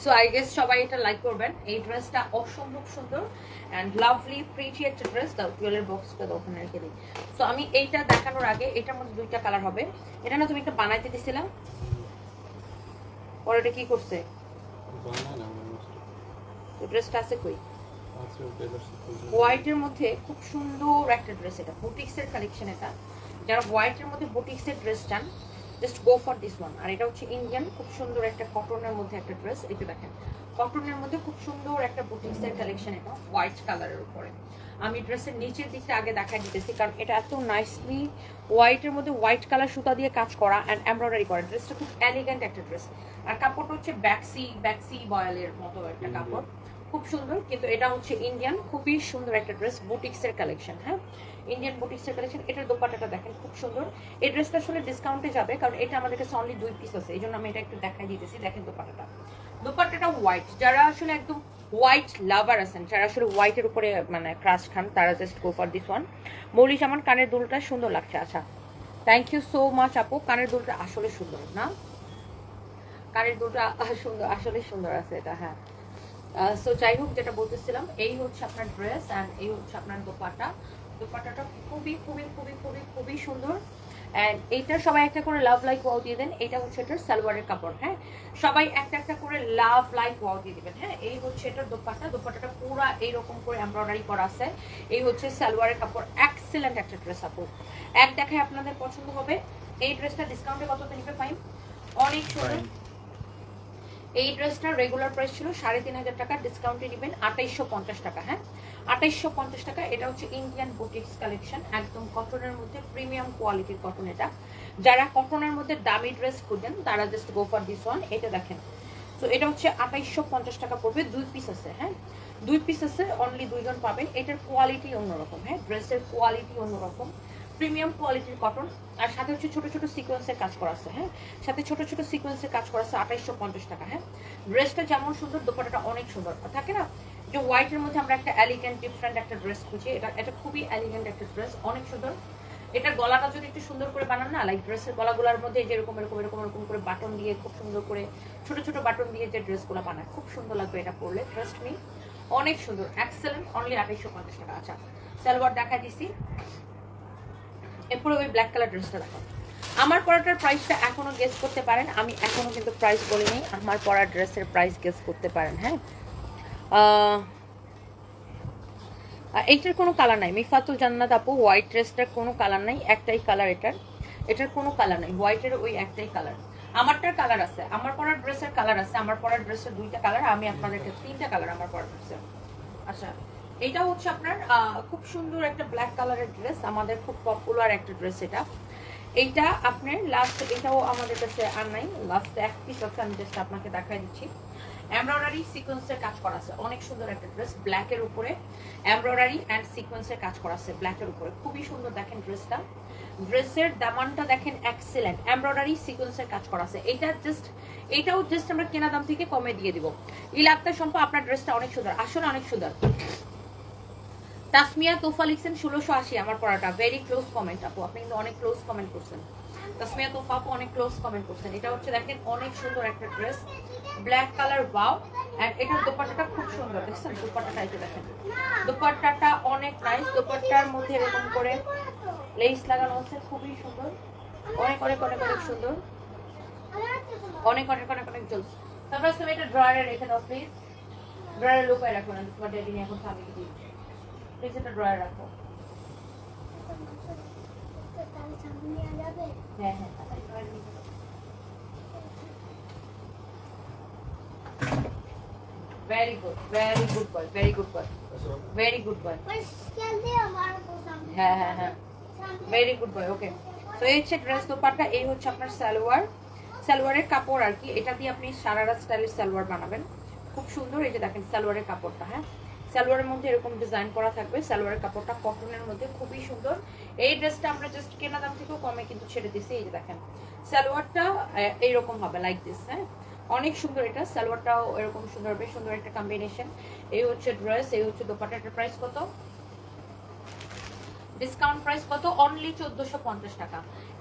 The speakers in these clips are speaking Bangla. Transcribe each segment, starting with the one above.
সো আই গেস সবাই এটা লাইক করবেন। এই ড্রেসটা অসম্ভব সুন্দর অ্যান্ড লাভলি প্রিটি একটা ড্রেস। দাও জুয়েলের বক্সটা ওখানে রেখে দিই। সো আমি এইটা দেখানোর আগে এটার মধ্যে দুইটা কালার হবে। এটা না তুমি একটা বানাইতে দিছিলাম, পরে এটা কি করছে? ড্রেসটা আছে কই? হোয়াইটের মধ্যে খুব সুন্দর একটা ড্রেস, এটা বুটিক্সের কালেকশন। এটা যারা হোয়াইটের মধ্যে বুটিক্সের ড্রেস চান just go for this one. আর এটা হচ্ছে ইন্ডিয়ান, খুব সুন্দর একটা কটনের মধ্যে একটা ড্রেস। এটা দেখেন কটনের মধ্যে খুব সুন্দর একটা বুটিক্সের কালেকশন, এটা হোয়াইট কালারের উপরে। আমি ড্রেসের নিচের দিকটা আগে দেখা দিতেছি, কারণ এটা এত নাইসলি হোয়াইটের মধ্যে হোয়াইট কালার সুতা দিয়ে কাজ করা অ্যান্ড এমব্রয়ডারি করা। ড্রেসটা খুব এলিগেন্ট একটা ড্রেস। আর কাপড়টা হচ্ছে ব্যাক্সি বয়েলের মতো একটা কাপড়, খুব সুন্দর। কিন্তু এটা হচ্ছে ইন্ডিয়ান, খুবই সুন্দর একটা ড্রেস, বুটিক্সের কালেকশন। হ্যাঁ, ইন্ডিয়ান বুটিক্সের কালেকশন। এটার দোপাট্টাটা দেখেন খুব সুন্দর। এই ড্রেসটা আসলে ডিসকাউন্টে যাবে, কারণ এটা আমাদের কাছে অনলি 2 পিস আছে, এই জন্য আমি এটা একটু দেখাই দিতেছি। দেখেন দোপাট্টাটা হোয়াইট। যারা আসলে একদম হোয়াইট লাভার আছেন, যারা আসলে হোয়াইটের উপরে মানে ক্রাশ খান, তারা just go for this one. মৌলিশ, আমার কানের দুলটা সুন্দর লাগছে। আচ্ছা, থ্যাংক ইউ সো মাচ আপু। কানের দুলটা আসলে সুন্দর না? কানের দুলটা সুন্দর, আসলে সুন্দর আছে এটা। হ্যাঁ, সো যাই হোক, যেটা বলতেছিলাম, এই হচ্ছে আপনার ড্রেস অ্যান্ড এই হচ্ছে আপনার দোপাট্টা। দোপাট্টাটা খুবই খুবই খুবই খুবই খুবই সুন্দর। অ্যান্ড এইটা সবাই একটা করে লাভ লাইক ওয়াও দিয়ে দেন। এটা হচ্ছে এটার সালোয়ারের কাপড়। হ্যাঁ, সবাই একটা একটা করে লাভ লাইক ওয়াও দিয়ে দিবেন। হ্যাঁ, এই হচ্ছে এটার দোপাট্টা। দোপাট্টাটা পুরো এইরকম করে এমব্রয়ডারি করা আছে। এই হচ্ছে সালোয়ারের কাপড়। এক্সেলেন্ট একটা ড্রেস আপু, এক দেখায় আপনাদের পছন্দ হবে। এই ড্রেসটা ডিসকাউন্টে কত নিবে ফাইন? অনেক সুন্দর। এই ড্রেসটার রেগুলার প্রাইস ছিল 3500 টাকা, ডিসকাউন্টে নেবেন 2850 টাকা। হ্যাঁ, 2850 টাকা। এটা হচ্ছে ইন্ডিয়ান বুটিক্স কালেকশন, একদম কটনের মধ্যে প্রিমিয়াম কোয়ালিটির কটন। এটা যারা কটনের মধ্যে দামি ড্রেস খুঁজেন তারা just go for this one. এটা দেখেন, তো এটা হচ্ছে 2850 টাকা পড়বে। 2 পিস আছে। হ্যাঁ, 2 পিস আছে, অনলি 2 জন পাবেন। এটার কোয়ালিটি অন্যরকম। হ্যাঁ, ড্রেসের কোয়ালিটি অন্যরকম, প্রিমিয়াম কোয়ালিটির কটন। আর সাথে হচ্ছে ছোট ছোট সিকোয়েন্সের কাজ করা আছে। হ্যাঁ, সাথে ছোট ছোট সিকোয়েন্সের কাজ করা আছে। 2850 টাকা। হ্যাঁ, ড্রেসটা যেমন সুন্দর, দোপাট্টাটা অনেক সুন্দর। থাকে না যে হোয়াইটের মধ্যে আমরা একটা এলিগেন্ট ডিফারেন্ট একটা ড্রেস খুঁজি, এটা খুবই এলিগেন্ট একটা ড্রেস, অনেক সুন্দর। এটার গলাটা যদি একটু সুন্দর করে বানান না, লাইক ড্রেসের গলাগুলোর মধ্যে যেরকম এরকম এরকম এরকম করে বাটন দিয়ে, খুব সুন্দর করে ছোট ছোট বাটন দিয়ে যে ড্রেসগুলো বানায়, খুব সুন্দর লাগবে এটা পরলে। ট্রাস্ট মি, অনেক সুন্দর, এক্সেলেন্ট। অনলি 2850 টাকা। আচ্ছা, সালোয়ার দেখা দিছি। এরপরে ওই ব্ল্যাক কালার ড্রেসটা দেখো। আমার পরাটার প্রাইসটা এখনো গেস করতে পারেন, আমি এখনো কিন্তু প্রাইস বলিনি। আমার পরা ড্রেসের প্রাইস গেস করতে পারেন। হ্যাঁ, এইটার কোনো কালার নাই। মিফাতুল জান্নাত আপু, হোয়াইট ড্রেসটার কোনো কালার নাই, একটাই কালার এটার। এটার কোনো কালার নাই, হোয়াইটের ওই একটাই কালার। আমারটার কালার আছে, আমার পরার ড্রেসের কালার আছে। আমার পরার ড্রেসের 2টা কালার, আমি আপনাদেরকে 3টা কালার আমার পরার ড্রেসের। আচ্ছা, এটা হচ্ছে আপনার খুব সুন্দর একটা ব্ল্যাক কালারের ড্রেস, আমাদের খুব পপুলার একটা ড্রেস এটা। এইটা আপনার লাস্ট, এটাও আমাদের কাছে আর নাই, লাস্ট এক পিস আছে, আমি জাস্ট আপনাকে দেখাই দিচ্ছি। এমব্রয়ডারি সিকোয়েন্সের কাজ করা আছে, অনেক সুন্দর একটা ড্রেস, ব্ল্যাকের উপরে এমব্রয়ডারি অ্যান্ড সিকোয়েন্সের কাজ করা আছে ব্ল্যাকের উপরে, খুবই সুন্দর। দেখেন ড্রেসটা, ড্রেসের দামানটা দেখেন, এক্সেলেন্ট। এমব্রয়ডারি সিকোয়েন্সের কাজ করা আছে। এটাও জাস্ট আমরা কেনা দাম থেকে কমে দিয়ে দিব। ইলাক্তার সম্পা, আপনার ড্রেসটা অনেক সুন্দর, আসলে অনেক সুন্দর। তাসমিয়া তোফা লিখছেন 1680 আমার পড়াটা, ভেরি ক্লোজ কমেন্ট আপু, আপনি কিন্তু অনেক ক্লোজ কমেন্ট করছেন। তাসমিয়া তোফা আপু অনেক ক্লোজ কমেন্ট করছেন। এটা হচ্ছে দেখেন অনেক সুন্দর একটা dress, black colour, wow. And এটার দোপাট্টাটা খুব সুন্দর, দেখছেন দোপাট্টাটা, এটা দেখেন দোপাট্টাটা অনেক নাইস। দোপাট্টার মধ্যে এরকম করে লেস লাগানো আছে, খুবই সুন্দর, অনেক অনেক অনেক অনেক সুন্দর, অনেক অনেক অনেক অনেক জলদি। তারপরে তুমি এটা ড্রয়ারে রেখে দাও প্লিজ, ড্রয়ারে লুকায় রাখো না, তোমার ড্যাডি এখন স্বামীকে দিই, প্লিজ এটা ড্রয়ারে রাখো। হ্যাঁ হ্যাঁ, very good boy, very good boy, very good boy, হ্যাঁ হ্যাঁ হ্যাঁ, very good boy, okay। তো এই হচ্ছে ড্রেস, দোপাট্টা, এই হচ্ছে আপনার সালোয়ার, সালোয়ারের কাপড় আর কি, এটা দিয়ে আপনি সারারা স্টাইলের সালোয়ার বানাবেন, খুব সুন্দর। এই যে দেখেন সালোয়ারের কাপড়টা, হ্যাঁ সালোয়ারের মধ্যে এরকম ডিজাইন করা থাকবে, সালোয়ারের কাপড়টা কটনের মধ্যে, খুবই সুন্দর। এই ড্রেসটা আমরা জাস্ট কেনা দাম থেকেও কমে কিন্তু ছেড়ে দিছি। এই যে দেখেন সালোয়ারটা এইরকম হবে, লাইক দিস। হ্যাঁ, অনেক সুন্দর। এটা সালোয়ারটাও এরকম সুন্দর, বেশ সুন্দর একটা কম্বিনেশন। এই হচ্ছে ড্রেস, এই হচ্ছে দোপাট্টাটার প্রাইস কত, ডিসকাউন্ট প্রাইস কত, অনলি 1450 টাকা।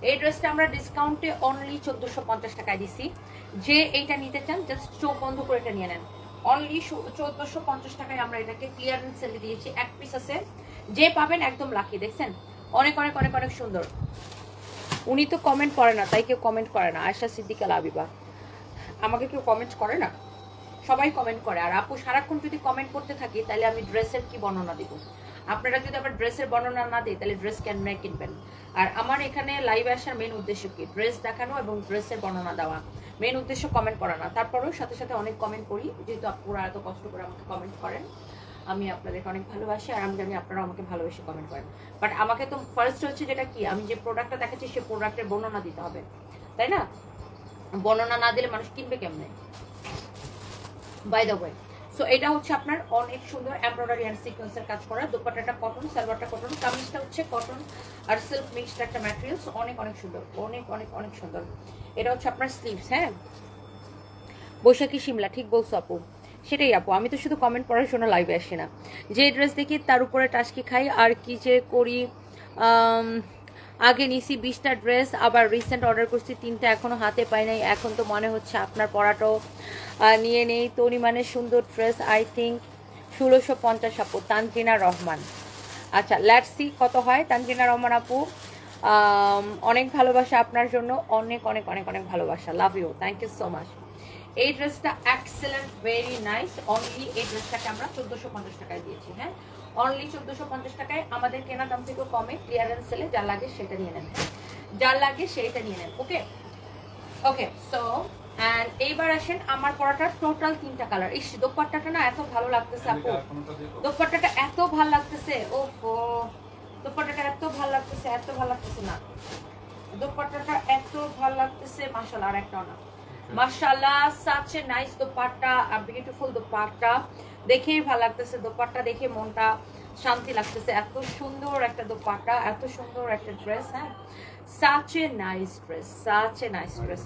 এই ড্রেসটা আমরা ডিসকাউন্টে অনলি 1450 টাকায় দিছি। যে এইটা নিতে চান জাস্ট চোখ বন্ধ করে এটা নিয়ে নেন। অনলি 1450 টাকায় আমরা এটাকে ক্লিয়ারেন্স সেলে দিয়েছি। এক পিস আছে, যে পাবেন একদম লাকি। দেখছেন অনেক অনেক অনেক অনেক সুন্দর। উনি তো কমেন্ট করে না, তাই কেউ কমেন্ট করে না। আয়েশা সিদ্দিকা লাবিবা, আমাকে কেউ কমেন্ট করে না, সবাই কমেন্ট করে। আর আপু সারাক্ষণ যদি কমেন্ট করতে থাকি তাহলে আমি ড্রেসের কি বর্ণনা দিব? আপনারা যদি আবার ড্রেসের বর্ণনা না দিই তাহলে ড্রেস কেন কিনবেন? আর আমার এখানে লাইভে আসার মেন উদ্দেশ্য কি? ড্রেস দেখানো এবং ড্রেসের বর্ণনা দেওয়া, মেন উদ্দেশ্য কমেন্ট করা না। তারপরেও সাথে সাথে অনেক কমেন্ট করি, যেহেতু আপনারা এত কষ্ট করে আমাকে কমেন্ট করেন, আমি আপনাদেরকে অনেক ভালোবাসি আর আমি জানি আপনারা আমাকে ভালোবেসে কমেন্ট করেন। বাট আমাকে তো ফার্স্ট হচ্ছে যেটা কি, আমি যে প্রোডাক্টটা দেখাচ্ছি সে প্রোডাক্টের বর্ণনা দিতে হবে, তাই না? বর্ণনা না দিলে মানুষ কিনবে কেমনে? বাই দ্য ওয়ে, সো এটা হচ্ছে আপনার অনেক সুন্দর এমব্রয়ডারি অ্যান্ড সিকোয়েন্সের কাজ করা। দোপাট্টাটা কটন, সালোয়ারটা কটন, কামিজটা হচ্ছে কটন আর সিল্ক মিক্সড একটা ম্যাটেরিয়ালস। অনেক অনেক সুন্দর, অনেক অনেক অনেক সুন্দর। এটা হচ্ছে আপনার স্লিভস। হ্যাঁ, বৈশাখী সিমলা, ঠিক বলছো আপু, সেটাই আপু। আমি তো শুধু কমেন্ট পড়ার জন্য লাইভে আসি না, যে ড্রেস দেখি তার উপরে টাস্কি খাই। আর কি যে করি, আগে নিছি 20টা ড্রেস, আবার রিসেন্ট অর্ডার করছি 3টা, এখনো হাতে পাই নাই। এখন তো মনে হচ্ছে আপনার পরাটাও নিয়ে নেই। তনিমানের সুন্দর ড্রেস, আই থিঙ্ক 1650 আপু। তানজিনা রহমান, আচ্ছা লেটস সি কত হয়। তানজিনা রহমান আপু, অনেক ভালোবাসা আপনার জন্য, অনেক অনেক অনেক অনেক ভালোবাসা, love you, thank you so much. এই ড্রেসটা এক্সেলেন্ট, ভেরি নাইস। অনলি এই ড্রেসটাকে আমরা 1450 টাকায় দিয়েছি। হ্যাঁ, অনলি 1450 টাকায়। আমাদের কেনা দাম থেকেও কমে, ক্লিয়ারেন্স সেলে যার লাগে সেটা নিয়ে নেন, যার লাগে সেটা নিয়ে নেন। ওকে ওকে, সো এন্ড এইবার আসেন আমার পরাটা টোটাল 3টা কালার। ইস, দোপাট্টাটা না এত ভালো লাগতেছে আপু, দোপাট্টাটা এত ভালো লাগতেছে। ওহো, দোপাট্টাটা এত ভালো লাগতেছে, এত ভালো লাগতেছে না, দোপাট্টাটা এত ভালো লাগতেছে। মাশাআল্লাহ, আর একটাও না। মাশাআল্লাহ, such a nice dupatta, a beautiful dupatta. দেখেই ভালো লাগতেছে, দোপাট্টা দেখে মনটা শান্তি লাগতেছে। এত সুন্দর একটা দোপাট্টা, এত সুন্দর একটা ড্রেস। হ্যাঁ, such a nice dress, such a nice dress,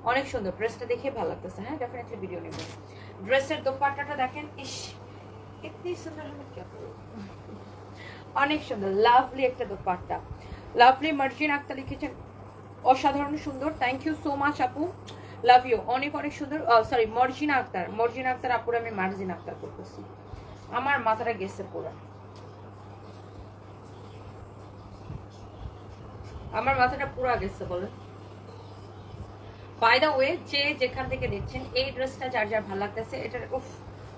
অনেক সুন্দর। ড্রেসটা দেখে ভালো লাগতেছে। হ্যাঁ, ডেফিনেটলি ভিডিও নেব। ড্রেসের দোপাট্টাটা দেখেন, ইস কিতনি সুন্দর হলো, কি অনেক সুন্দর, লাভলি একটা দোপাট্টা। লাভলি, মার্জিন আক্তার লিখেছেন, অসাধারণ সুন্দর। থ্যাংক ইউ সো মাচ আপু, লাভ ইউ, অনেক অনেক সুন্দর। সরি, মর্জিনা আক্তার, মর্জিনা আক্তার আপুর আমি মার্জিন আক্তার করতেছি, আমার মাথাটা গেছে পুরো, আমার মাথাটা পুরো গেছে বলেন। বাই দ্য ওয়ে, যে যেখান থেকে দেখছেন এই ড্রেসটা যার যার ভালো লাগতেছে, এটার উফ,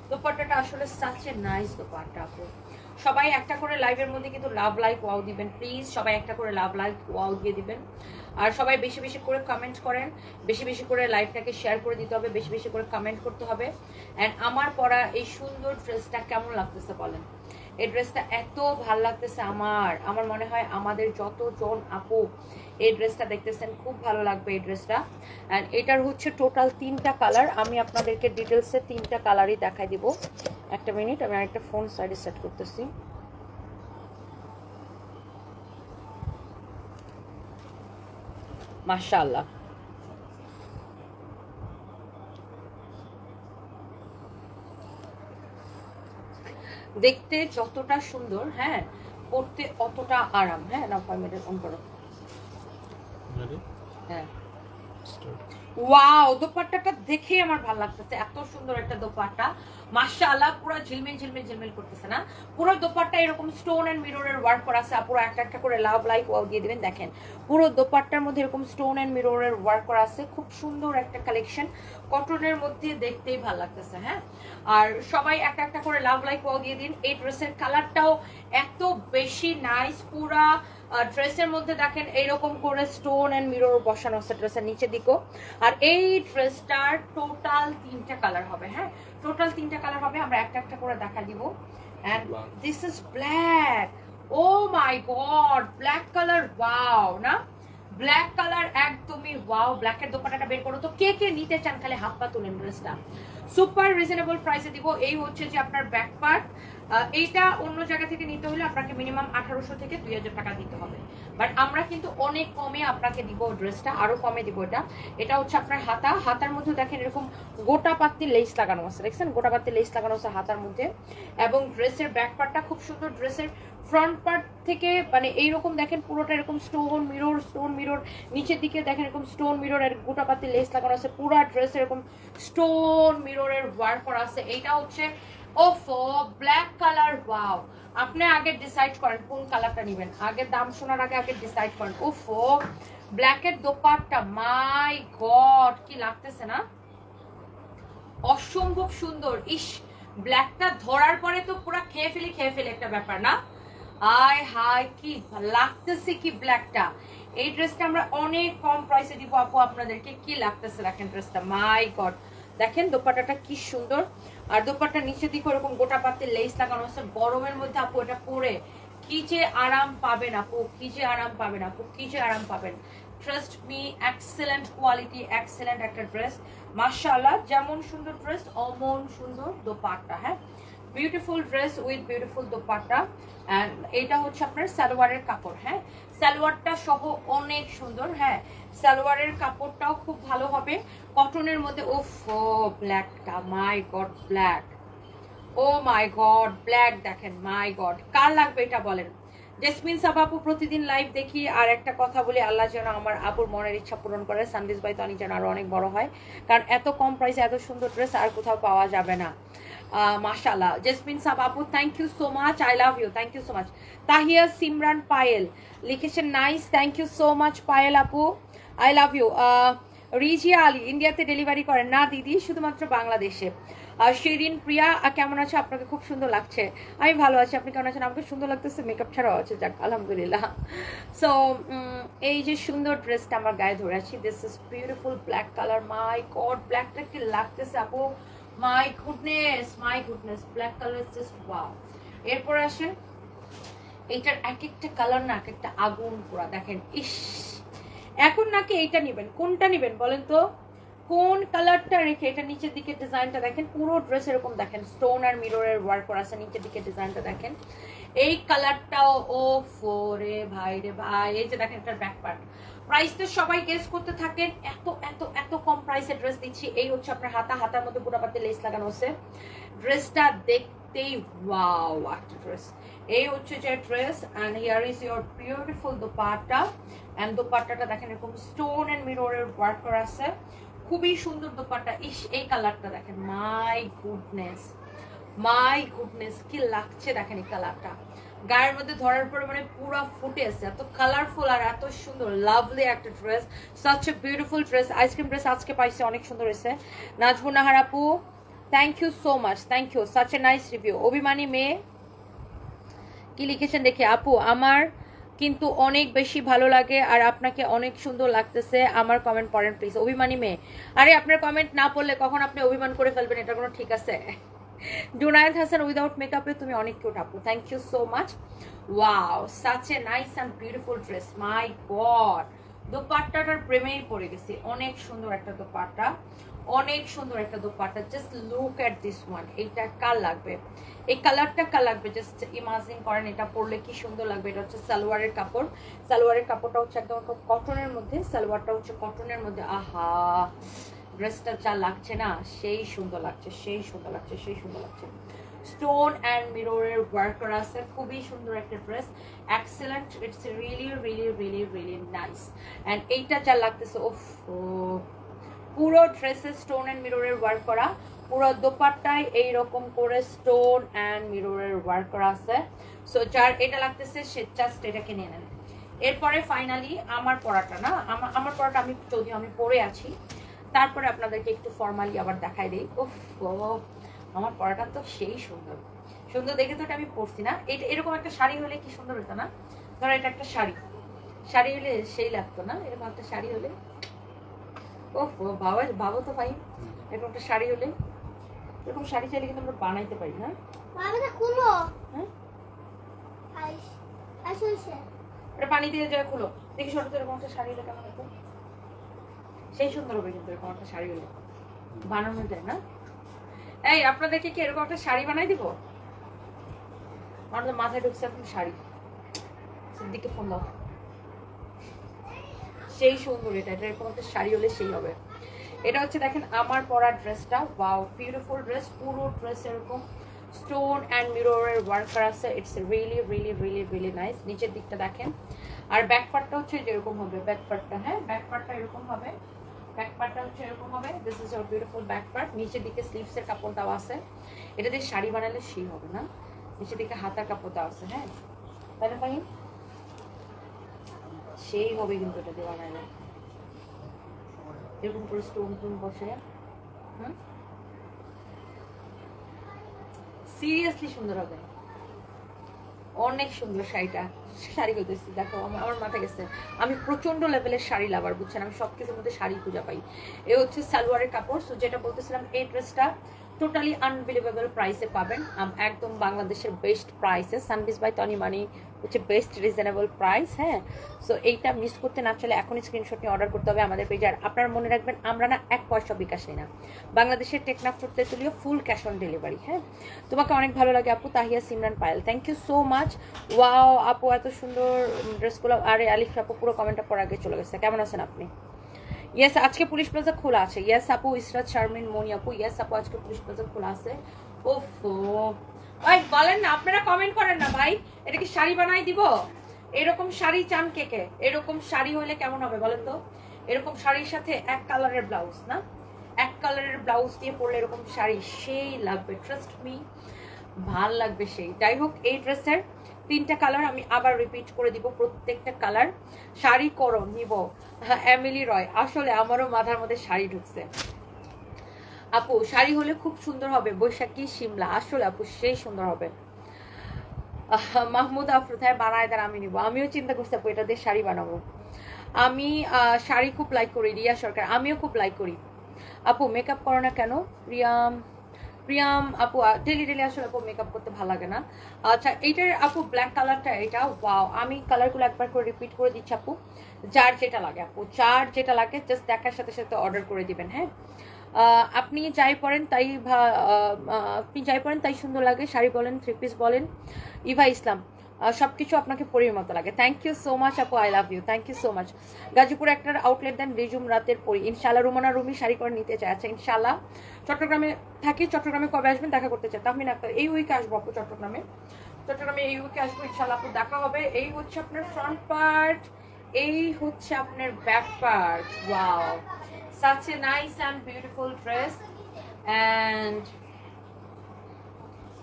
দোপাট্টাটা আসলে সাচ এ নাইস দোপাট্টা আপু। সবাই একটা করে লাইভের মধ্যে কিন্তু লাভ লাইক ওয়াও দিবেন প্লিজ, সবাই একটা করে লাভ লাইক ওয়াও দিয়ে দিবেন। আর সবাই বেশি বেশি করে কমেন্ট করেন, বেশি বেশি করে লাইভটাকে শেয়ার করে দিতে হবে, বেশি বেশি করে কমেন্ট করতে হবে। অ্যান্ড আমার পরা এই সুন্দর ড্রেসটা কেমন লাগতেছে বলেন? এই ড্রেসটা এত ভাল লাগতেছে আমার, আমার মনে হয় আমাদের যতজন আপু এই ড্রেসটা দেখতেছেন খুব ভালো লাগবে এই ড্রেসটা। অ্যান্ড এটার হচ্ছে টোটাল 3টা কালার। আমি আপনাদেরকে ডিটেলসে 3টা কালারই দেখাই দিব। একটা মিনিট, আমি আরেকটা ফোন সাইডে সেট করতেছি। মাশাআল্লাহ, দেখতে যতটা সুন্দর, হ্যাঁ পড়তে অতটা আরাম। হ্যাঁ, না 5 মিনিট অন করো। হ্যাঁ, ওয়াও, দোপাট্টাটা দেখে আমার ভালো লাগতেছে, এত সুন্দর একটা দোপাট্টা। মাশাআল্লাহ, পুরো ঝিলমিল ঝিলমিল ঝিলমিল করতেছে না? পুরো দোপাট্টা এরকম স্টোন এন্ড মিররের ওয়ার্ক করা আছে। পুরো একটা একটা করে লাভ লাইক ওয়াও দিয়ে দিবেন। দেখেন পুরো দোপাট্টার মধ্যে এরকম স্টোন এন্ড মিররের ওয়ার্ক করা আছে। খুব সুন্দর একটা কালেকশন, কটনের মধ্যে দেখতেই ভালো লাগতেছে। হ্যাঁ, আর সবাই একটা একটা করে লাভ লাইক ওয়াও দিয়ে দিন। এই ড্রেসের কালারটাও এত বেশি নাইস। পুরা ড্রেসের মধ্যে দেখেন এইরকম করে স্টোন এন্ড মিরর বসানো আছে ড্রেসের নিচের দিকেও। আর এই ড্রেসটার টোটাল 3টা কালার হবে। হ্যাঁ, টোটাল 3টা কালার হবে, আমরা একটা একটা করে দেখা দিব। And this is black, oh my God, black colour, wow না? ব্ল্যাক কালার একদমই ওয়াও। ব্ল্যাকের দোপাট্টাটা বের করো তো, কে কে নিতে চান খালি হাত পা তুলেন। ড্রেসটা সুপার রিজনেবল প্রাইসে দিব। এই হচ্ছে যে আপনার ব্যাক পার্ট। এইটা অন্য জায়গা থেকে নিতে হলে আপনাকে মিনিমাম 1800 থেকে 2000 টাকা দিতে হবে। বাট আমরা কিন্তু অনেক কমে আপনাকে দিব ড্রেসটা, আরো কমে দিব এটা। এটা হচ্ছে আপনার হাতা, হাতার মধ্যে দেখেন এরকম গোটা পাত্তি লেস লাগানো আছে, দেখছেন গোটা পাত্তি লেস লাগানো আছে হাতার মধ্যে। এবং ড্রেসের ব্যাক পার্টটা খুব সুন্দর, ড্রেসের ফ্রন্ট পার্ট থেকে মানে এইরকম দেখেন পুরোটা এরকম স্টোন মিরর, নিচের দিকে দেখেন এরকম স্টোন মিরর এর গোটা পাতি লেস লাগানো আছে, পুরো ড্রেস এরকম স্টোন মিররের ওয়ার্ক করা আছে। এইটা হচ্ছে ওফো ব্ল্যাক কালার। ওয়াও, আপনি আগে ডিসাইড করেন কোন কালারটা নেবেন, আগে দাম শোনার আগে ডিসাইড করেন। ওফো ব্ল্যাকের দোপাট্টা, মাই গড কি লাগতেছে না, অসম্ভব সুন্দর। ইস, ব্ল্যাকটা ধরার পরে তো পুরো খেয়ে ফেলি একটা ব্যাপার না। আয় হাই কি লাগতেছে কি ব্ল্যাকটা। এই ড্রেসটা আমরা অনেক কম প্রাইসে দিব আপু আপনাদেরকে। কি লাগতেছে দেখেন ড্রেসটা, মাই গড। দেখেন দোপাট্টাটা কি সুন্দর, আর দোপাট্টার নিচের দিকে এরকম গোটা পাতে লেস লাগানো আছে। গরমের মধ্যে আপু এটা পরে কি যে আরাম পাবেন আপু, কি যে আরাম পাবেন আপু, কি যে আরাম পাবেন। Trust me, excellent quality, excellent একটা ড্রেস মাশাআল্লাহ। যেমন সুন্দর ড্রেস অমন সুন্দর দোপাট্টা। হ্যাঁ, beautiful dress with beautiful dupatta. And এটা হচ্ছে আপনার সালোয়ারের কাপড়। হ্যাঁ, সালোয়ারটা সহ অনেক সুন্দর। হ্যাঁ, সালোয়ারের কাপড়টাও খুব ভালো হবে কটনের মধ্যে। ওফ ব্ল্যাকটা, মাই God black, oh my God black দেখেন, মাই গড। কার লাগবে এটা বলেন। জেসমিন সাবা আপু প্রতিদিন লাইভ দেখি, আর একটা কথা বলি, আল্লাহ যেন আমার আপুর মনের ইচ্ছা পূরণ করে, সানভিজ ভাই তনি যেন আরো অনেক বড় হয়, কারণ এত কম প্রাইসে এত সুন্দর ড্রেস আর কোথাও পাওয়া যাবে না। মাশাআল্লাহ জেসমিন সাবা আপু, thank you so much, I love you, thank you so much. Tahiya Simran Payel লিখেছেন nice, thank you so much Payel আপু, I love you. Rizia Ali, ইন্ডিয়াতে ডেলিভারি করেন না দিদি, শুধুমাত্র বাংলাদেশে। শিরিন প্রিয়া, কেমন আছে? আপনাকে খুব সুন্দর লাগছে। আমি ভালো আছি, আপনি কেমন আছেন? আমাকে সুন্দর লাগতেছে, মেকআপ ছাড়াও আছে, যাক আলহামদুলিল্লাহ। সো এই যে সুন্দর ড্রেসটা আমার গায়ে ধরে আছি, this is beautiful black colour. My god ব্ল্যাকটা কি লাগতেছে আপু, my goodness black colour is just wow. এরপর আসেন এইটার এক একটা কালার না এক একটা আগুন পোড়া। দেখেন ইস, এখন নাকি এইটা নেবেন, কোনটা নেবেন বলেন তো, কোন কালারটা রেখে। এটা নিচের দিকে ডিজাইনটা দেখেন, পুরো ড্রেস এরকম দেখেন স্টোন আর মিররের ওয়ার্ক করা আছে। নিচের দিকে ডিজাইনটা দেখেন, এই কালারটাও ও ফোরে ভাই রে ভাই। এই যে দেখেন এটার ব্যাক পার্ট। প্রাইসটা সবাই গেস করতে থাকেন, এত এত এত কম প্রাইসে ড্রেস দিচ্ছি। এই হচ্ছে আপনার হাতার মধ্যে পুরো পাতে লেস লাগানো আছে। ড্রেসটা দেখতেই ওয়াও একটা ড্রেস। এই হচ্ছে যে dress, and here is your beautiful dupatta. And দোপাট্টাটা দেখেন এরকম স্টোন এন্ড মিররের ওয়ার্ক করা আছে, খুবই সুন্দর দোপাট্টা। ইস, এই কালারটা দেখেন, মাই গুডনেস কি লাগছে দেখেন। এই কালারটা গায়ের মধ্যে ধরার পরে মানে পুরো ফুটে আছে, এত কালারফুল আর এত সুন্দর, লাভলি একটা dress, such a beautiful dress. Ice cream dress আজকে পাইছে, অনেক সুন্দর হয়েছে। নাজমুন নাহার আপু, thank you so much, thank you, such a nice review. অভিমানী মেয়ে কি লিখেছেন দেখি, আপু আমার কিন্তু অনেক বেশি ভালো লাগে আর আপনাকে অনেক সুন্দর লাগতেছে, আমার কমেন্ট পড়েন প্লিজ। অভিমানী মেয়ে, আরে আপনার কমেন্ট না পড়লে কখন আপনি অভিমান করে ফেলবেন, এটা কোনো ঠিক আছে? জুনায়েদ হাসান, উইদাউট মেকআপে তুমি অনেক কিউট আপু, thank you so much. Wow, such a nice and beautiful dress, my god. দোপাট্টাটার প্রেমেই পড়ে গেছি, অনেক সুন্দর একটা দোপাট্টা, অনেক সুন্দর একটা dupatta. Just look at this one. এইটা কার লাগবে, এই কালারটা কার লাগবে, জাস্ট ইমাজিন করেন এটা পরলে কি সুন্দর লাগবে। এটা হচ্ছে সালোয়ারের কাপড়, সালোয়ারের কাপড়টা হচ্ছে একদম কটনের মধ্যে, সালোয়ারটা হচ্ছে কটনের মধ্যে। আহা, ড্রেসটা যা লাগছে না, সেই সুন্দর লাগছে, সেই সুন্দর লাগছে, সেই সুন্দর লাগছে। স্টোন অ্যান্ড মিররের ওয়ার্ক করা আছে, খুবই সুন্দর একটা dress, excellent, it's really really really really nice. And এইটা যা লাগতেছে, ওফ, পুরো ড্রেসে স্টোন অ্যান্ড মিররের ওয়ার্ক করা, পুরো দোপাট্টায় এইরকম করে স্টোন অ্যান্ড মিররের ওয়ার্ক করা আছে। সো যার এটা লাগতেছে সে জাস্ট এটাকে নিয়ে নেন। এরপরে ফাইনালি আমার পড়াটা না, আমার পড়াটা আমি যদিও আমি পরে আছি, তারপরে আপনাদেরকে একটু ফর্মালি আবার দেখাই দিই। ওফ, আমার পড়াটা তো সেই সুন্দর সুন্দর, দেখে তো এটা আমি পরছি না। এটা এরকম একটা শাড়ি হলে কি সুন্দর হতো না, ধরো এটা একটা শাড়ি হলে সেই লাগতো না, এরকম একটা শাড়ি হলে। ওফ ভাবো তো ভাই, এরকম একটা শাড়ি হলে, এরকম শাড়ি চাইলে কিন্তু আমরা বানাইতে পারি না। হ্যাঁ, এটা পানি দিয়ে যায়, খুলো দেখি ছোট, এরকম একটা শাড়ি হলে কেমন হতো, সেই সুন্দর হবে কিন্তু এরকম একটা শাড়ি হলে, বানানো যায় না। এই আপনাদেরকে কি এরকম একটা শাড়ি বানাই দিব? আমার তো মাথায় ঢুকছে এখন শাড়ি, সিদ্দিককে ফোন দাও, সেই সুন্দর এটা, এরকম একটা শাড়ি হলে সেই হবে। এটা হচ্ছে দেখেন আমার পরা ড্রেসটা, ওয়াও বিউটিফুল ড্রেস, পুরো ড্রেস এরকম স্টোন অ্যান্ড মিররের ওয়ার্ক করা আছে। It's really really really really nice. নিচের দিকটা দেখেন, আর ব্যাক পার্টটা হচ্ছে যেরকম হবে, ব্যাক পার্টটা, হ্যাঁ ব্যাক পার্টটা এরকম হবে, ব্যাক পার্টটা হচ্ছে এরকম হবে। This is our beautiful back part. নিচের দিকে স্লিভসের কাপড় দেওয়া আছে, এটা দিয়ে শাড়ি বানালে সেই হবে না। নিচের দিকে হাতার কাপড় দেওয়া আছে, হ্যাঁ তাই না ফাহিম? সেই হবে কিন্তু এটা দিয়ে বানালে, এরকম করে স্টোন টোন বসে। সিরিয়াসলি সুন্দর হবে, অনেক সুন্দর শাড়িটা। শাড়ি করতেছি দেখো, আমার মাথা গেছে। আমি প্রচন্ড লেভেলের শাড়ি লাভার, বুঝছেন, আমি সব কিছুর মধ্যে শাড়ি খুঁজে পাই। এ হচ্ছে সালোয়ারের কাপড়। সো যেটা বলতেছিলাম, এই ড্রেসটা টোটালি আনবিলিভেবল প্রাইসে পাবেন, একদম বাংলাদেশের বেস্ট প্রাইসে। সানবিজ বাই তনি মানি হচ্ছে বেস্ট রিজনেবল প্রাইস, হ্যাঁ। সো এইটা মিস করতে না চাইলে এখনই স্ক্রিনশট নিয়ে অর্ডার করতে হবে আমাদের পেজে। আর আপনারা মনে রাখবেন, আমরা না 1 পয়সা বিকাশ নিই না, বাংলাদেশের টেকনাফ তুলিও ফুল ক্যাশ অন ডেলিভারি, হ্যাঁ। তোমাকে অনেক ভালো লাগে আপু। Tahiya Simran Payel, thank you so much. Wow আপু, এত সুন্দর ড্রেসগুলো। আরে আলিফ আপু পুরো কমেন্টটা পর আগে চলে গেছে, কেমন আছেন আপনি? ইয়েস, আজকে পুলিশ প্লাজা খোলা আছে। ইয়েস আপু, ইসরাত শারমিন মনি আপু, ইয়েস আপু আজকে পুলিশ প্লাজা খোলা আছে। ওফো ভাই বলেন না, আপনারা কমেন্ট করেন না ভাই, এটা কি শাড়ি বানাই দিব? এরকম শাড়ি চান কে কে? এরকম শাড়ি হইলে কেমন হবে বলেন তো? এরকম শাড়ির সাথে এক কালারের ব্লাউজ, না এক কালারের ব্লাউজ দিয়ে পরলে এরকম শাড়ি সেই লাগবে, ট্রাস্ট মি, ভাল লাগবে সেই। যাই হোক, এই ড্রেসের 3টা কালার আমি আবার রিপিট করে দিব, প্রত্যেকটা কালার শাড়ি করো নিব। হ্যাঁ এমিলি রয়, আসলে আমারও মাথার মধ্যে শাড়ি ঢুকছে আপু। শাড়ি হলে খুব সুন্দর হবে, বৈশাখী শিমলা, আসলে আপু সেই সুন্দর হবে। মাহমুদ আফরোজ, হ্যাঁ বানায় দেন, আমি নিব। আমিও চিন্তা করছি আপু এটা দিয়ে শাড়ি বানাবো। আমি শাড়ি খুব লাইক করি। রিয়া সরকার, আমিও খুব লাইক করি। আপু মেকআপ করো না কেন? প্রিয়াম প্রিয়াম আপু, ডেলি ডেলি আসলে আপু মেকআপ করতে ভালো লাগে না। আচ্ছা এইটার আপু ব্ল্যাক কালারটা, এটা ওয়াও। আমি কালারগুলো একবার করে রিপিট করে দিচ্ছি আপু, যার যেটা লাগে আপু, যার যেটা লাগে জাস্ট দেখার সাথে সাথে অর্ডার করে দিবেন, হ্যাঁ। আপনি যাই পরেন তাই আপনি যাই পরেন তাই সুন্দর লাগে, শাড়ি বলেন, 3 পিস বলেন। ইভা ইসলাম, সবকিছু আপনাকে পরীর মতো লাগে। থ্যাংক ইউ সো মাচ আপু, I love you, thank you so much. গাজীপুরে একটা আউটলেট দেন, রিজুম রাতের পরি, ইনশাল্লাহ। রুমানা রুমি শাড়ি করে নিতে চাই, আচ্ছা ইনশাল্লাহ। চট্টগ্রামে থাকি, চট্টগ্রামে কবে আসবেন? দেখা করতে চাই তাহমিনা আক্তার, এই উইকে আসবো আপু চট্টগ্রামে, চট্টগ্রামে এই উইকে আসবো ইনশাল্লাহ আপু, দেখা হবে। এই হচ্ছে আপনার ফ্রন্ট পার্ট, এই হচ্ছে আপনার back part. Wow, such a nice and beautiful dress, and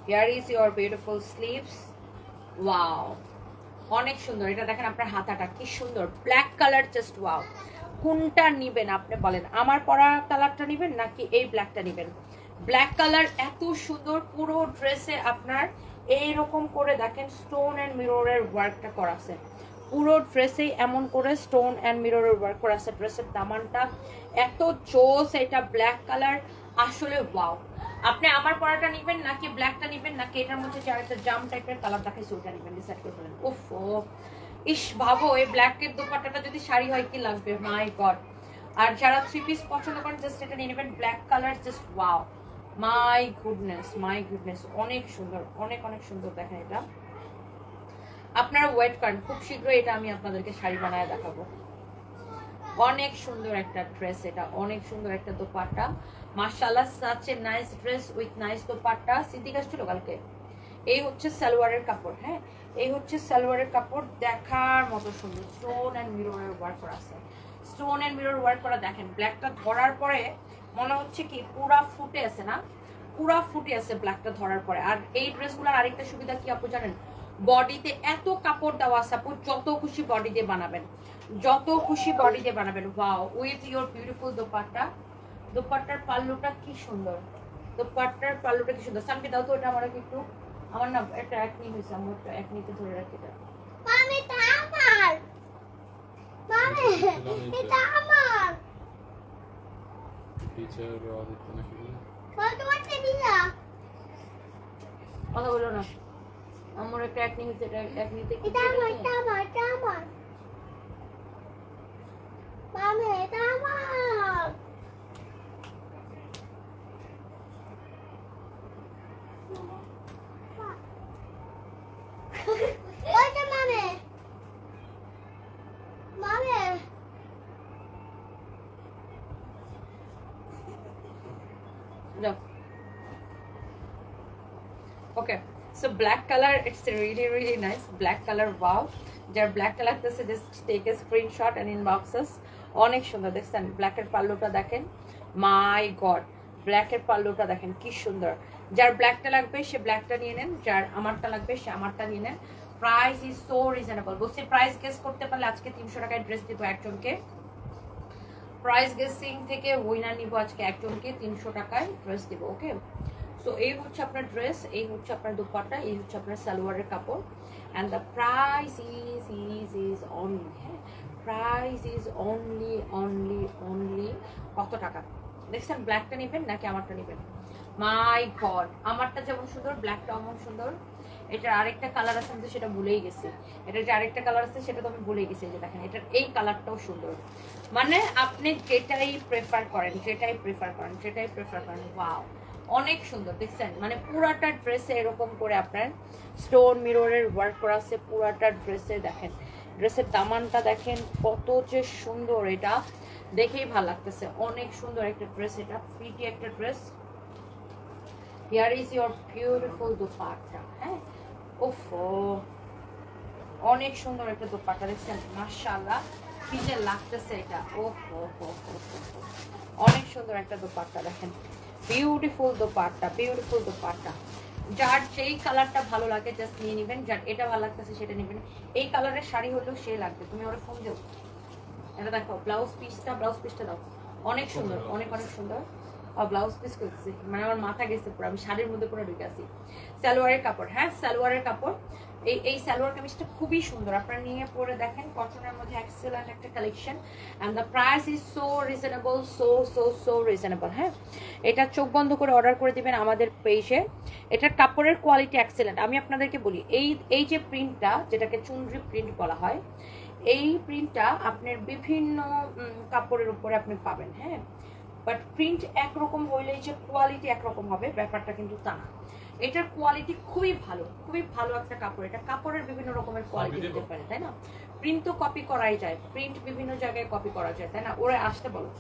here is your beautiful sleeves. Wow, অনেক সুন্দর। এটা দেখেন আপনার হাতাটা কি সুন্দর, ব্ল্যাক কালার, জাস্ট ওয়াও। কোনটা নিবেন আপনি বলেন? আমার পরা কালারটা নিবেন নাকি এই ব্ল্যাকটা নিবেন? ব্ল্যাক কালার এত সুন্দর, পুরো ড্রেসে আপনার এইরকম করে দেখেন স্টোন অ্যান্ড মিররের ওয়ার্কটা করা আছে, পুরো ড্রেসে এমন করে স্টোন অ্যান্ড মিররের ওয়ার্ক করা আছে। ড্রেসের দামানটা এত জোস, এটা ব্ল্যাক কালার, আসলে ওয়াও। আপনি আমার পরাটা নিবেন নাকি ব্ল্যাকটা নিবেন নাকি এটার মধ্যে যে একটা জাম টাইপের কালার দেখাইছে ওটা নিবেন, ডিসাইড করে ফেলেন। উফ ইস, ভাবো এই ব্ল্যাকের দোপাট্টাটা যদি শাড়ি হয় কি লাগবে, মাই গড। আর যারা 3 পিস পছন্দ করেন জাস্ট এটা নিয়ে নেবেন, black colour, just wow, my goodness my goodness, অনেক সুন্দর, অনেক অনেক সুন্দর। দেখেন এটা আপনারা ওয়েট করেন, খুব শীঘ্রই এটা আমি আপনাদেরকে শাড়ি বানায় দেখাবো। অনেক সুন্দর একটা ড্রেস, এটা অনেক সুন্দর একটা দোপাট্টা, মাশাআল্লাহ, such a nice dress with nice dupatta. Siddique আসছিল কালকে। এই হচ্ছে সালোয়ারের কাপড়, হ্যাঁ এই হচ্ছে সালোয়ারের কাপড়, দেখার মতো সুন্দর, স্টোন অ্যান্ড মিররের ওয়ার্ক করা আছে, স্টোন অ্যান্ড মিরর ওয়ার্ক করা। দেখেন ব্ল্যাকটা ধরার পরে মনে হচ্ছে কি পুরা ফুটে আছে, না পুরা ফুটে আছে ব্ল্যাকটা ধরার পরে। আর এই ড্রেসগুলোর আরেকটা সুবিধা কি আপু জানেন? বডিতে এত কাপড় দেওয়া আছে আপু, যত খুশি বডি দিয়ে বানাবেন, যত খুশি বডি দিয়ে বানাবেন। Wow, with your beautiful dupatta. দোপাট্টার পাল্লুটা কি সুন্দর, দোপাট্টার পাল্লুটা কি সুন্দর। সামনে দাও তো এটা আমার একটু, আমার না একটা একনি হয়েছে, আমার একনিতে ধরে রাখি। মামি এটা আমার, মামি এটা আমার টিচার আদিত্য নাকি কত বাচ্চা দিলা কথা বলো না, আমার একটা একনি হয়েছে, এটা একনিতে এটা আমার, এটা আমার, এটা আমার, মামি এটা আমার, ওইটা মামি, মামি যাও। Okay, so black colour, it's really nice black colour. Wow, যার ব্ল্যাকটা লাগতেছে just take a screenshot and inbox us. অনেক সুন্দর দেখছেন, ব্ল্যাকের পাল্লুটা দেখেন, মাই গড, ব্ল্যাকের পাল্লুটা দেখেন কি সুন্দর। যার ব্ল্যাকটা লাগবে সে ব্ল্যাকটা নিয়ে নেন, যার আমারটা লাগবে সে আমারটা নিয়ে নেন। Price is so reasonable. বলছি প্রাইস গেস করতে পারলে আজকে 300 টাকায় ড্রেস দিব একজনকে। প্রাইস গেসিং থেকে উইনার নিব আজকে একজনকে, 300 টাকায় ড্রেস দিব। ওকে, সো এই হচ্ছে আপনার ড্রেস, এই হচ্ছে আপনার দুপাট্টা, এই হচ্ছে আপনার সালোয়ারের কাপড়। And the price is only, হ্যাঁ প্রাইস ইজ অনলি কত টাকা? দেখছেন, ব্ল্যাকটা নেবেন নাকি আমারটা নেবেন? মাই গড, আমারটা যেমন সুন্দর ব্ল্যাকটা অমন সুন্দর। এটার আরেকটা কালার আছে, আমি তো সেটা ভুলেই গেছি। এটার যে আরেকটা কালার আছে সেটা তো আমি ভুলেই গেছি। যে দেখেন, এটার এই কালারটাও সুন্দর। মানে আপনি যেটাই প্রেফার করেন, ওয়াও অনেক সুন্দর দেখছেন। মানে পুরাটা ড্রেসে এরকম করে আপনার স্টোন মিররের ওয়ার্ক করা আছে পুরাটা ড্রেসে। দেখেন ড্রেসের দামানটা দেখেন কত যে সুন্দর, এটা দেখেই ভালো লাগতেছে। অনেক সুন্দর একটা ড্রেস, এটা প্রিটি একটা dress. Here is your beautiful dupatta. হ্যাঁ, ওফো অনেক সুন্দর একটা দুপাট্টা দেখছেন, মাশাআল্লাহ কি যে লাগতেছে এটা। ওফো অনেক সুন্দর একটা দুপাট্টা দেখেন, বিউটিফুল দুপাট্টা। যার যেই কালারটা ভালো লাগে জাস্ট নিয়ে নেবেন, যার এটা ভালো লাগতেছে সেটা নেবেন। এই কালারের শাড়ি হলেও সে লাগবে, তুমি ওরা ফোন দেও। এটা দেখো ব্লাউজ পিসটা দাও, অনেক সুন্দর, অনেক সুন্দর। ব্লাউজ পিস করছি, মানে আমার মাথা গেছে পুরো, আমি শাড়ির মধ্যে পুরো ঢুকে আছি। সালোয়ারের কাপড়, হ্যাঁ সালোয়ারের কাপড়। এই সালোয়ার কামিজটা খুবই সুন্দর, আপনারা নিয়ে পরে দেখেন। কটনের মধ্যে এক্সেলেন্ট একটা collection. And the price is so reasonable, so reasonable. হ্যাঁ, এটা চোখ বন্ধ করে অর্ডার করে দিবেন আমাদের পেজে। এটার কাপড়ের কোয়ালিটি এক্সেলেন্ট। আমি আপনাদেরকে বলি, এই যে প্রিন্টটা, যেটাকে চুনরি প্রিন্ট বলা হয়, এই প্রিন্টটা আপনার বিভিন্ন কাপড়ের উপরে আপনি পাবেন। হ্যাঁ, বাট প্রিন্ট একরকম হইলেই যে কোয়ালিটি একরকম হবে ব্যাপারটা কিন্তু তা না। এটার কোয়ালিটি খুবই ভালো একটা কাপড়। এটা কাপড়ের বিভিন্ন রকমের কোয়ালিটি দিতে পারে, তাই না? প্রিন্ট তো কপি করাই যায়, প্রিন্ট বিভিন্ন জায়গায় কপি করা যায়, তাই না? ওরা আসতে বলো,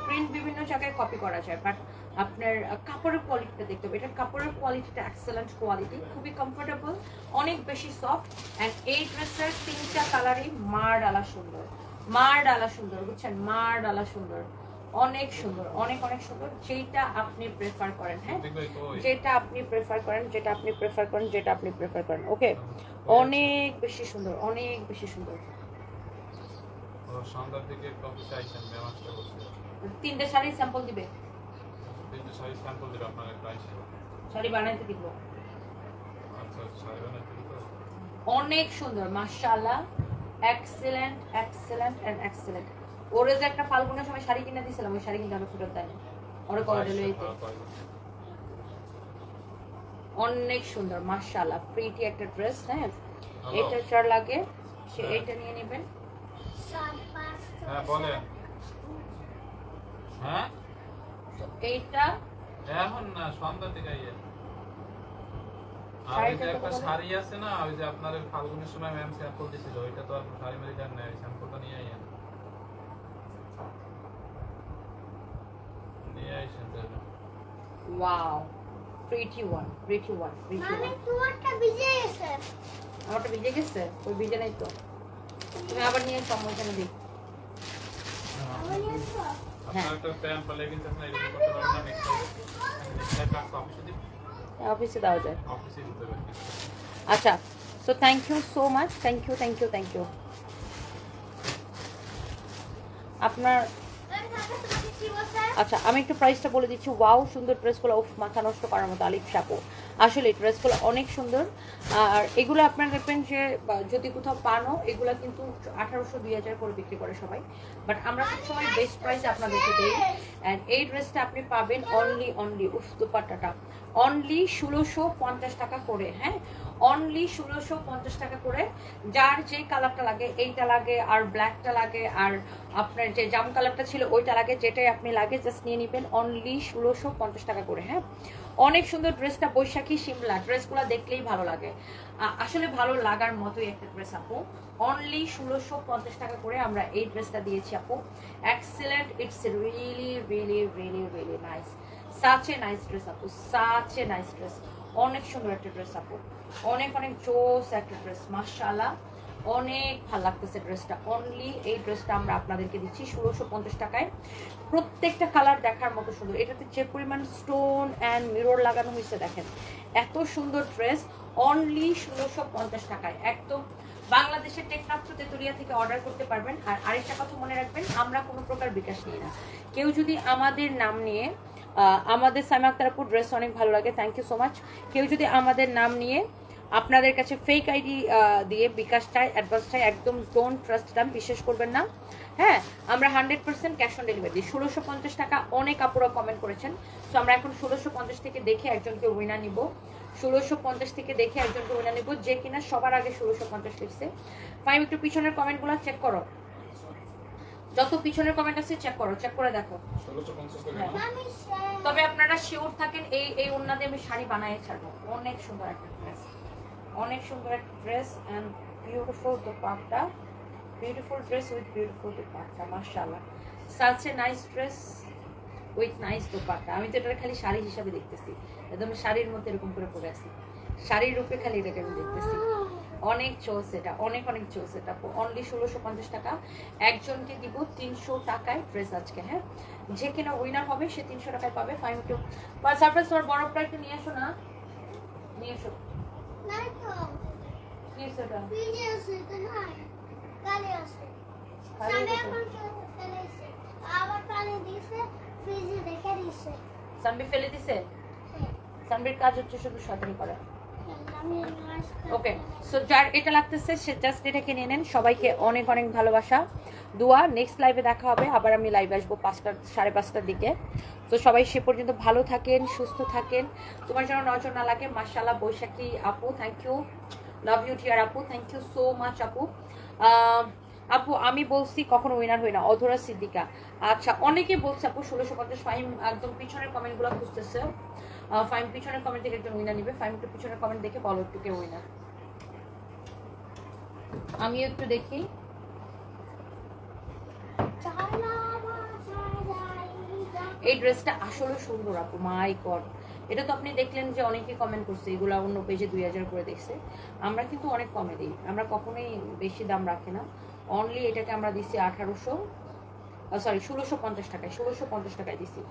প্রিন্ট বিভিন্ন জায়গায় কপি করা যায়, বাট আপনার কাপড়ের কোয়ালিটিটা দেখতে হবে। এটার কাপড়ের কোয়ালিটিটা এক্সেলেন্ট কোয়ালিটি, খুবই কমফোর্টেবল, অনেক বেশি সফট। অ্যান্ড এই ড্রেসের 3টা কালারই মার ডালা সুন্দর, বুঝছেন? মার ডালা সুন্দর, অনেক সুন্দর, অনেক সুন্দর। যেটা আপনি প্রেফার করেন, হ্যাঁ যেটা আপনি প্রেফার করেন। ওকে, অনেক বেশি সুন্দর। সন্ধ্যার দিকে কফি চাইছেন, ম্যাম আসতে বলছে। 3টে শাড়ি স্যাম্পল দিবে, 3টে শাড়ি স্যাম্পল দিলে আপনার প্রাইস শাড়ি বানাইতে দিব। আচ্ছা, শাড়ি বানাইতে দিব। অনেক সুন্দর, মাশাআল্লাহ, এক্সেলেন্ট। ওরে যে একটা ফাল্গুনের সময় শাড়ি কিনে দিয়েছিলাম, ওই শাড়ি কিন্তু আমি ফেরত দেয়নি, ওরে কল দিল। অনেক সুন্দর, মাশাআল্লাহ, প্রিটি একটা ড্রেস। হ্যাঁ, এটা যার লাগে সে এটা নিয়ে নেবেন। হ্যাঁ বলেন। হ্যাঁ, এইটা এখন না, সন্ধ্যা থেকে আইয়েন। আর ওই যে একটা শাড়ি আছে না, ওই যে আপনার ফাল্গুনের সময় ম্যাম স্যাম্পল দিছিল, ওইটা তো আপনি শাড়ি মেরে দেন না, স্যাম্পলটা নিয়ে আইয়েন। নিয়ে আইছেন তাহলে। Wow, pretty one. মানে তোমারটা ভিজে গেছে। আমারটা ভিজে গেছে, ওই ভিজে নাই তো। তুমি আবার নিয়ে সময় কেন দিই। আবার নিয়ে আসবো? আপনার একটা প্যান্ট বা লেগিংস আছে না, এরকম করতে পারেন না, নেক্সট টাইম অফিসে দিন, অফিসে দেওয়া যায়। অফিসে দিতে হবে। আচ্ছা, so thank you so much, thank you. আপনার আচ্ছা, আমি একটু প্রাইসটা বলে দিচ্ছি। ওয়াও, সুন্দর ড্রেসগুলো, উফ মাথা নষ্ট করার মতো। আলিফ শাপু, আসলে ড্রেসগুলো অনেক সুন্দর। আর এগুলো আপনার দেখবেন যে যদি কোথাও পানো, এগুলো কিন্তু 1800-2000 করে বিক্রি করে সবাই, বাট আমরা সবসময় বেস্ট প্রাইসে আপনাদেরকে দিই। অ্যান্ড এই ড্রেসটা আপনি পাবেন অনলি উফ দুপাট্টাটা অনলি 1650 টাকা করে। হ্যাঁ, অনলি 1650 টাকা করে। যার যে কালারটা লাগে, এইটা লাগে আর ব্ল্যাকটা লাগে আর আপনার যে জাম কালারটা ছিল ওইটা লাগে, যেটাই আপনি লাগে জাস্ট নিয়ে নেবেন। অনলি 1650 টাকা করে। হ্যাঁ, অনেক সুন্দর ড্রেসটা, বৈশাখী শিমলা ড্রেসগুলো দেখলেই ভালো লাগে, আসলে ভালো লাগার মতোই একটা ড্রেস আপু। অনলি 1650 টাকা করে আমরা এই ড্রেসটা দিয়েছি আপু। Excellent, it's really nice, such a nice dress আপু, সাচ এ নাইস ড্রেস। অনেক সুন্দর একটা ড্রেস আপু, অনেক অনেক জোস একটা ড্রেস, মাশাআল্লাহ অনেক ভালো লাগতেছে ড্রেসটা। অনলি এই ড্রেসটা আমরা আপনাদেরকে দিচ্ছি 1650 টাকায়। প্রত্যেকটা কালার দেখার মতো সুন্দর, এটাতে যে পরিমাণ স্টোন অ্যান্ড মিরর লাগানো হয়েছে দেখেন, এত সুন্দর ড্রেস অনলি 1650 টাকায়। একদম বাংলাদেশের টেকনাফ তেতুলিয়া থেকে অর্ডার করতে পারবেন। আর আরেকটা কথা মনে রাখবেন, আমরা কোনো প্রকার বিকাশ নিই না। কেউ যদি আমাদের নাম নিয়ে আমাদের সাইমা আক্তার আপুর ড্রেস অনেক ভালো লাগে, থ্যাংক ইউ সো মাচ। কেউ যদি আমাদের নাম নিয়ে আপনাদের কাছে ফেক আইডি দিয়ে বিকাশ চাই, অ্যাডভান্স চাই, একদম ডোন্ট ট্রাস্ট দাম, বিশ্বাস করবেন না। হ্যাঁ, আমরা 100% ক্যাশ অন ডেলিভারি দিই। 1650 টাকা অনেক আপুরা কমেন্ট করেছেন, তো আমরা এখন 1650 থেকে দেখে একজনকে উইনার নিব। 1650 থেকে দেখে একজনকে উইনার নিব যে কিনা সবার আগে 1650 লিখছে। ফাইম একটু পিছনের কমেন্টগুলো চেক করো, যত পিছনের কমেন্ট আছে চেক করো, চেক করে দেখো। 1650 টাকা। মামি তবে আপনারা শিওর থাকেন এই ওন্না দিয়ে আমি শাড়ি বানিয়ে ছাড়বো। অনেক সুন্দর একটা ড্রেস, অনেক সুন্দর একটা dress and beautiful dupatta, beautiful dress with beautiful dupatta, মাশাআল্লাহ such a nice dress with nice dupatta. আমি তো এটা খালি শাড়ি হিসাবে দেখতেছি, একদম শাড়ির মধ্যে এরকম করে পরে আছি, শাড়ির রূপে খালি এটাকে আমি দেখতেছি। অনেক চোস এটা, অনেক অনেক চোস এটা। অনলি 1650 টাকা। একজনকে দিব 300 টাকায় ড্রেস আজকে। হ্যাঁ, যে কিনা উইনার হবে সে 300 টাকায় পাবে। ফাইন টু সারপ্রাইজ, তোমার বরফটা একটু নিয়ে এসো না, নিয়ে এসো, নাই তো নিয়ে এসো এটা। ফ্রিজে আছে তো নাই, কালে আছে কালে সামনে আছে। এখন কেউ ফেলেছে, আবার পানি দিয়েছে, ফ্রিজে রেখে দিয়েছে। সানবি ফেলে দিছে, হ্যাঁ, সানবির কাজ হচ্ছে শুধু শপিং করা। আমি মাছটা ওকে, সো যার এটা লাগতেছে সে জাস্ট এটাকে নিয়ে নেন। সবাইকে অনেক অনেক ভালোবাসা, দোয়া। নেক্সট লাইভে দেখা হবে, আবার আমি লাইভে আসবো 5:30 দিকে। তো সবাই সে পর্যন্ত ভালো থাকেন, সুস্থ থাকেন। তোমার যেন নজর না লাগে। মাশাআল্লাহ বৈশাখী আপু, থ্যাংক ইউ, লাভ ইউ টিয়ার আপু, থ্যাংক ইউ সো মাচ আপু। আপু আমি বলছি কখনো উইনার হই না, অধরা সিদ্দিকা। আচ্ছা, অনেকে বলছে আপু 1650। ফাইম একদম পিছনের কমেন্টগুলো খুঁজতেছে। ফাইম পিছনের কমেন্ট থেকে একজন উইনার নিবে। ফাইম একটু পিছনের কমেন্ট দেখে বলো একটু কে উইনার। আমি একটু দেখি। এই ড্রেসটা আসলে সুন্দর আপু, মাই গড। এটা তো আপনি দেখলেন যে অনেকে কমেন্ট করছে, এগুলা অন্য পেজে 2000 করে দেখছে। আমরা কিন্তু অনেক কমে দিই, আমরা কখনোই বেশি দাম রাখি না। অনলি এটাকে আমরা দিচ্ছি 1650 টাকায়, 1650 টাকায় দিচ্ছি।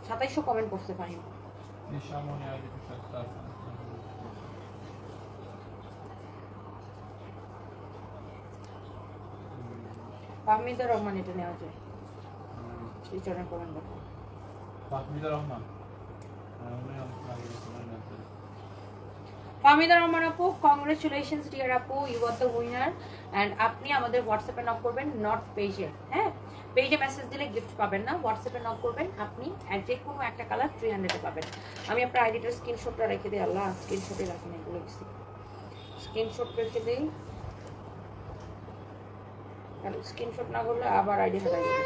2700 কমেন্ট করতে পারি। নিশামনি আইডি সস্তা আছে। ফাহমিদা রহমান এটা নেওয়া যায়, পিছনের কমেন্ট দেখো। ফাহমিদা রহমান, উনি আমাকে আগে বলেছিলেন না। ফাহমিদা রহমান আপু, কংগ্রেচুলেশনস ডিয়ার আপু, you are the winner. And আপনি আমাদের হোয়াটসঅ্যাপে নক করবেন, নট পেজে। হ্যাঁ, পেজে মেসেজ দিলে গিফট পাবেন না, হোয়াটসঅ্যাপে নক করবেন। আপনি যে কোনো একটা কালার 300 এ পাবেন। আমি আপনার আইডিটার স্ক্রিনশটটা রেখে দিই। আল্লাহ, স্ক্রিনশটে রাখেন, এগুলো দিচ্ছি, স্ক্রিনশট রেখে দিই। স্ক্রিনশট না করলে আবার আইডি হারাই যাবে।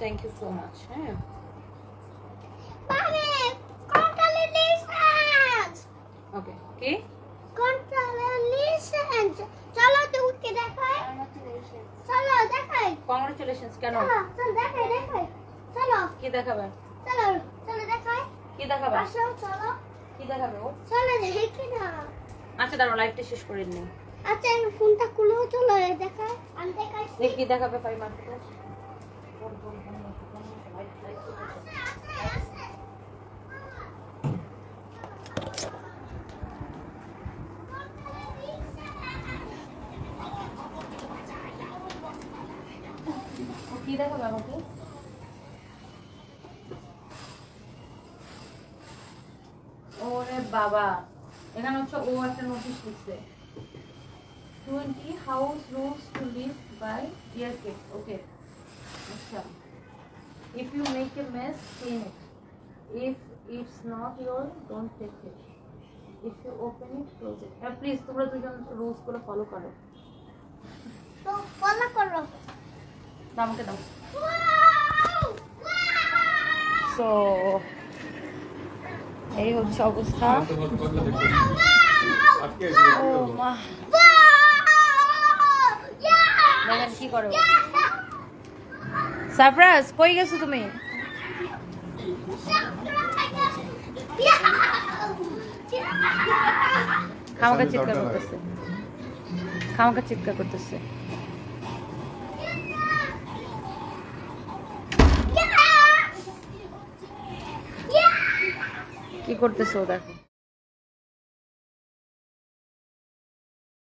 Thank you so much. হ্যাঁ, মামি কোনটালে লিসেন্স, ওকে, কি কোনটালে লিসেন্স, চলো তুমি দেখাই, চলো দেখাই, কংগ্রেচুলেশনস। কেন, চলো দেখাই দেখাই, চলো কি দেখাবে, চলো চলো দেখাই, কি দেখাবে, আসো চলো, কি দেখাবে ও? চলো দেখি না। আচ্ছা দাঁড়াও, লাইভটা শেষ করে নিই। আচ্ছা আমি ফোনটা খুলো, চলো দেখাই, আমি দেখাইছি। কি দেখাবে ফাইভ মার্কেটে? কি দেখাবে আমাকে? ওরে বাবা, এখানে হচ্ছে ও একটা নোটিশ লিখছে। 20 house rules to live by, dear kids. Okay. Acha. If you make a mess, clean it. If it's not yours, don't take it. If you open it, close it. Please, তোমরা দুজন rules গুলো follow করো। তো ফলো করো। আমাকে দাও। So, এই হচ্ছে অবস্থা। ও মা। দেখেন কি করো। সারপ্রাইজ, কই গেছো তুমি? খামাকা চিৎকার করতেছে। খামাকা চিৎকার করতেছে। কি করতেছো দেখো।